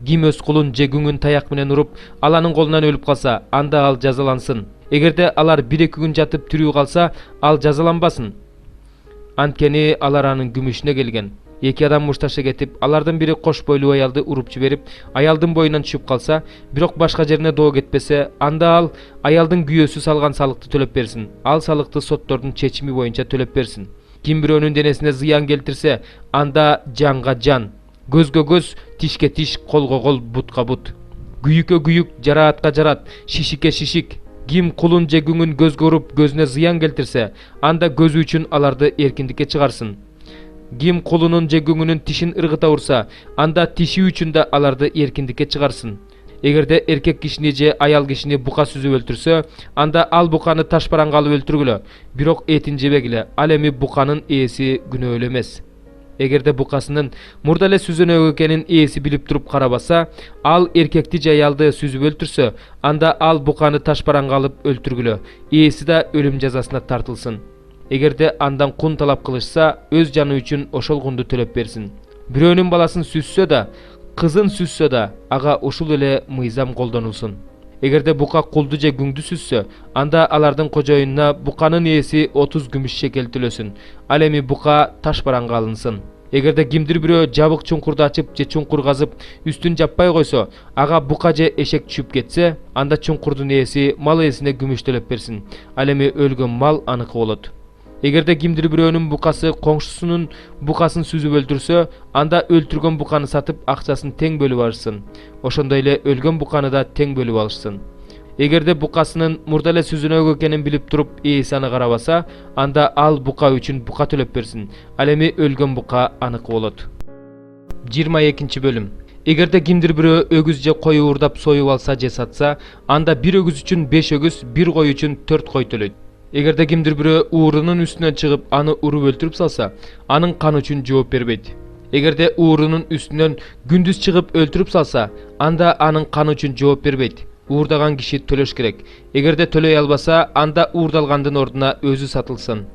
Ким өз кулун же күңүн таяк менен уруп, аланын колунан өлүп калса, анда ал жазалансын. Эгерде алар 1-2 күн жатып тирүү калса, ал жазаланбасын. Анткени алар анын күмүшүнө келген. Эки адам мушташа кетип, алардын бири кош бойлуу аялды уруп жиберип, аялдын боюнан түшүп калса, бирок башка жерине доо кетпесе, анда ал аялдын күйөөсү салган салыкты төлөп берсин. Ал салыкты соттордун чечими боюнча төлөп берсин. Ким бирөөнүн денесине зыян келтирсе, анда жанга жан, көзгө көз, тишке тиш, колго кол, бутка бут. Күйүккө күйүк, жараатка жараат, шишикке шишик. Ким кулун же күңүн көзгө уруп, көзүнө зыян келтирсе, анда көзү үчүн аларды эркиндикке чыгарсын. Ким кулунун же күңүнүн тишин ыргыта урса, анда тиши үчүн да аларды эркиндикке чыгарсын. Эгерде эркек кишини же аял кишини бука сүзүп өлтүрсө, анда ал буканы ташпаранга алып өлтүргүлө, бирок этин жебегиле. Ал эми буканын ээси күнөөлүү эмес. Эгерде букасынын мурда эле сүзөнөк экенин ээси билип туруп карабаса, ал эркекти же аялды сүзүп өлтүрсө, анда ал буканы ташпаранга алып өлтүргүлө. Ээси да өлүм жазасына тартылсын. Эгерде андан кун талап кылышса, өз жаны үчүн ошол кунду төлөп берсин. Бирөөнүн баласын сүзсө да, кызын сүзсө да, ага ушул эле мыйзам колдонулсун. Эгерде бука кулду же күңдү сүзсө, анда алардын кожоюнуна буканын ээси 30 күмүш шекел төлөсүн. Ал эми бука ташпаранга алынсын. Эгерде кимдир бирөө жабык чуңкурду ачып же чуңкур казып, үстүн жаппай койсо, ага бука же эшек түшүп кетсе, анда чуңкурдун ээси мал ээсине күмүш төлөп берсин. Ал эми өлгөн мал аныкы болот. Эгерде кимдир бирөөнүн букасы коңшусунун букасын сүзүп өлтүрсө, анда өлтүргөн буканы сатып акчасын тең бөлүп алышсын. Ошондой эле өлгөн буканы да тең бөлүп алышсын. Эгерде букасынын мурда эле сүзөнөк экенин билип туруп, ээси аны карабаса, анда ал бука үчүн бука төлөп берсин. Ал эми өлгөн бука аныкы болот. 22 бөлүм. Эгерде кимдир бирөө өгүз же кой уурдап союп алса же сатса, анда бир өгүз үчүн 5 өгүз, бир кой үчүн 4 кой төлөйт. Эгерде кимдир бирөө уурунун үстүнөн чыгып, аны уруп өлтүрүп салса, анын каны үчүн жооп бербейт. Эгерде уурунун үстүнөн күндүз чыгып өлтүрүп салса, анда анын каны үчүн жооп бербейт. Уурдаган киши төлөш керек. Эгерде төлөй албаса, анда уурдалгандын ордуна өзү сатылсын.